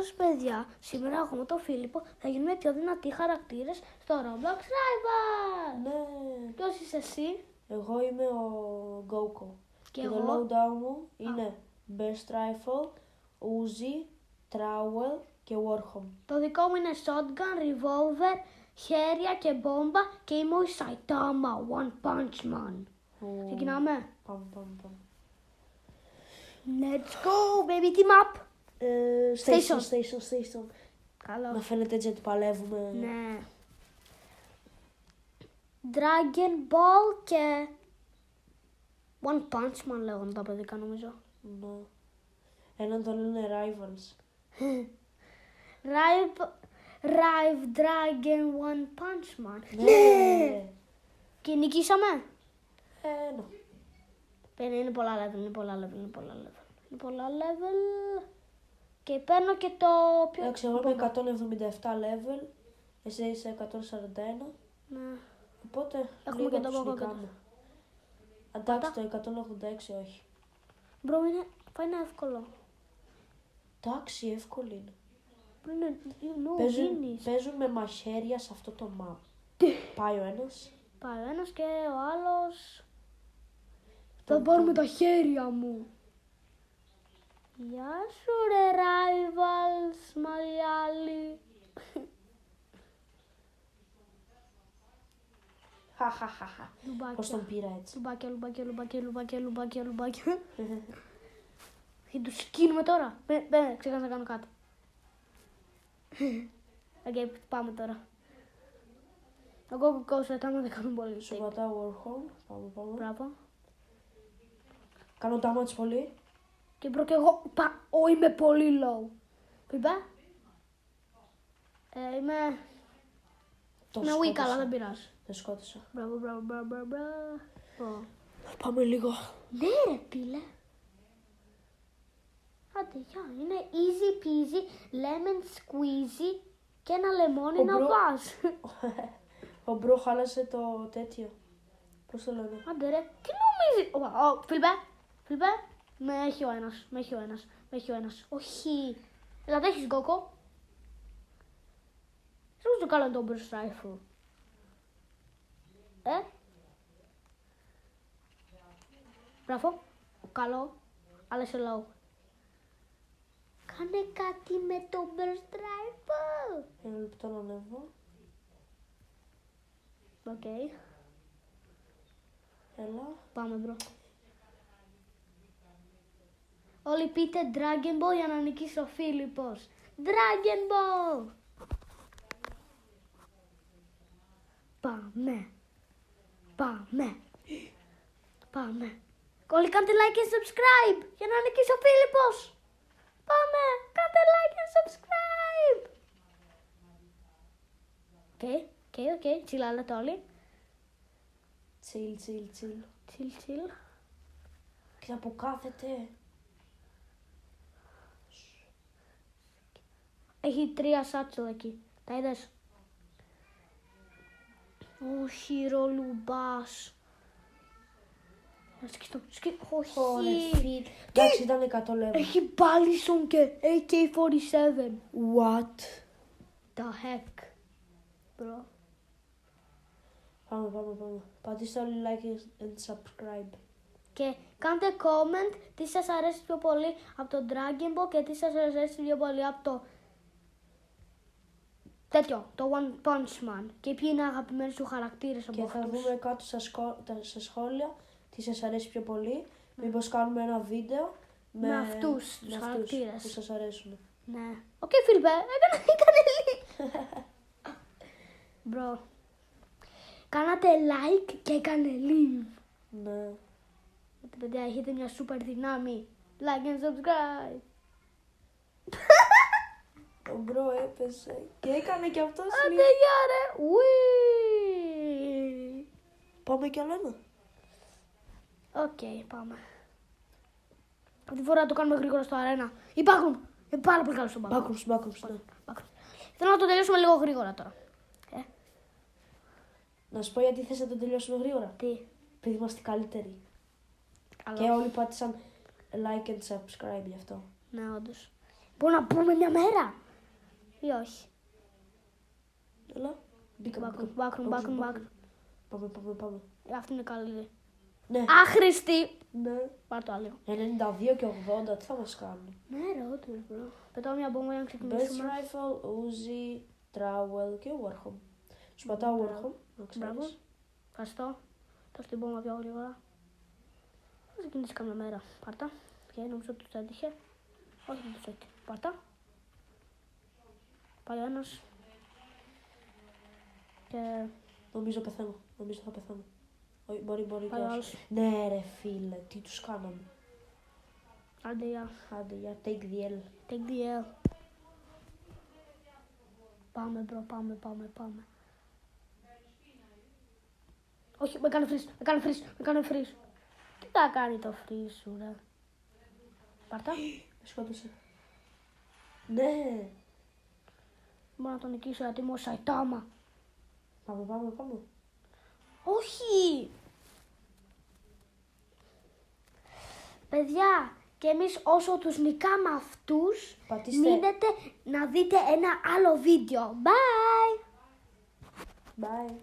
σας παιδιά, σήμερα εγώ με τον Φίλιππο θα γίνουμε πιο δυνατοί χαρακτήρες στο Roblox Rival. Ναι. Ποιος είσαι εσύ? Εγώ είμαι ο Goku. Και το εγώ. lowdown μου είναι Burst Rifle, Uzi, Trowel και Warhol. Το δικό μου είναι Shotgun, Revolver, χέρια και μπόμπα και είμαι ο Saitama, One Punch Man. Ξεκινάμε. Πάμε. Let's go, baby, team up. Station. Καλό. Να φαίνεται έτσι ότι παλεύουμε. Ναι. Dragon Ball και One Punch Man λέγονται τα παιδικά νομίζω. Ναι. Έναν το λένε Rivals. Rive Dragon One Punch Man. Ναι. Και νικήσαμε. Ναι. Είναι πολλά level. Και παίρνω και το πιο... Εντάξει, εγώ είμαι 177 level, εσύ είσαι 141, Ναι. οπότε Έχουμε λίγο και το τους Goku νικάμε. Εντάξει, το 186 όχι. Μπρο, θα είναι εύκολο. Εντάξει, εύκολο είναι. Παίζουν Παίζουν με μαχαίρια σε αυτό το map. Πάει ο ένας. Πάει ο ένας και ο άλλος. Θα πάρουμε τα χέρια μου. Γεια σου ρε Rivals, μαλλιάλι. Χαχαχαχα. Πώς τον πήρα έτσι. Λουμπάκια. Θα τους σκύνουμε τώρα. Ξέχασα να κάνω κάτι. Οκ, πάμε τώρα. Εγώ Saitama δεν κάνω πολύ. Σου πατάω Warhol. Πάμε. Μπράβο. Κάνω damage πολύ. Και μπρο και εγώ είμαι πολύ low. Είπα. Είμαι weak, αλλά δεν πειράζει. Δεν σκότωσα. Μπράβο. Πάμε λίγο. Ναι ρε πίλε. Άντε γεια, είναι easy peasy, lemon squeezy και ένα λεμόνι να βάζει. Ο μπρο χάλασε το τέτοιο. Πώς το λένε. Άντε ρε, τι νομίζεις. Φίλιππε, με έχει ο ένας. Όχι. Δηλαδή έχεις Γκόκο. Σου το κάνω το Burst Rifle. Μπράβο. Καλό. Αλλά σε low. Κάνε κάτι με το Burst Rifle. Ένα λεπτό να ανέβω. Οκ. Έλα. Πάμε μπρο. Όλοι πείτε Dragon Ball για να νικήσει ο Φίλιππος. Dragon Ball. Πάμε. Όλοι κάντε like και subscribe για να νικήσει ο Φίλιππος. Πάμε. Κάντε like και subscribe. Οκ. Τσιλάλετε όλοι. Chill. Κοίτα που κάθεται. Έχει 3 σάτσο εκεί. Τα είδες. Ο Χειρολουμπάς. Όχι. Εντάξει, ήταν 100 level. Έχει Μπάλισον και AK-47. What? The heck. Bro. Πάμε. Πατήστε όλοι like and subscribe. Και κάντε comment τι σας αρέσει πιο πολύ από το Dragon Ball και τι σας αρέσει πιο πολύ από το το One Punch Man. Και ποιοι είναι αγαπημένοι σου χαρακτήρες από Και θα αυτούς. δούμε κάτω στα σχόλια τι σας αρέσει πιο πολύ. Μήπως κάνουμε ένα βίντεο με αυτούς τους χαρακτήρες που σας αρέσουν. Ναι. Οκ, Φίλιππε, έκανε leave. Μπρο. Κάνατε like και έκανε leave. Ναι. Παιδιά, έχετε μια super δυνάμει. Like and subscribe. Ο μπρο έπεσε και έκανε και αυτός Άντε, leave. γεια ρε. Ουί. Πάμε κι άλλο ένα. Οκ, πάμε. Αυτή τη φορά το κάνουμε γρήγορα στο αρένα. Υπάρχουν. Είναι πάρα πολύ καλό στο Backrooms. Backrooms, ναι. Θέλω να το τελειώσουμε λίγο γρήγορα τώρα. Να σου πω γιατί θες να το τελειώσουμε γρήγορα. Τι. Επειδή είμαστε καλύτεροι. Καλό. Και όλοι πάτησαν like and subscribe γι' αυτό. Ναι, όντως. Μπορούμε να πούμε μια μέρα. Ή όχι. Έλα. Μπήκαμε. Back. Πάμε. Αυτή είναι καλή ιδέα. Ναι. Άχρηστη. Ναι. Πάρ' το άλλο. 92 και 80, τι θα μας κάνουν. Ναι, ρε, όντως, bro. Πετάω μια μπόμба για να Best ξεκινήσουμε. Rifle, Uzi, Trowel και Warhol. Σου πατάω Warhol, να Μπράβο. ξέρεις. Ευχαριστώ. Τώρα την μπόμba πιο γρήγορα. Θα ξεκινήσει καμιά μέρα. Πάρτα. Και νομίζω ότι τους έτυχε. Όχι, δεν τους έτυχε. Πάρτα. Πάει ένας. Και Νομίζω πεθαίνω. Νομίζω θα πεθάνω. Όχι, μπορεί και πάει όχι. άλλος. Ναι ρε φίλε, τι τους κάναμε. Άντε, γεια. Άντε, για take the L. Take the L. Πάμε, bro, πάμε. Όχι, με κάνει freeze. Τι θα κάνει το freeze σου, ρε. Πάρτα. Με σκότωσε. Ναι. Μπορώ να τον νικήσω γιατί είμαι ο Σαϊτάμα. Πάμε. Όχι! Παιδιά, και εμείς όσο τους νικάμε αυτούς, Πατήστε. μείνετε να δείτε ένα άλλο βίντεο. Bye! Bye.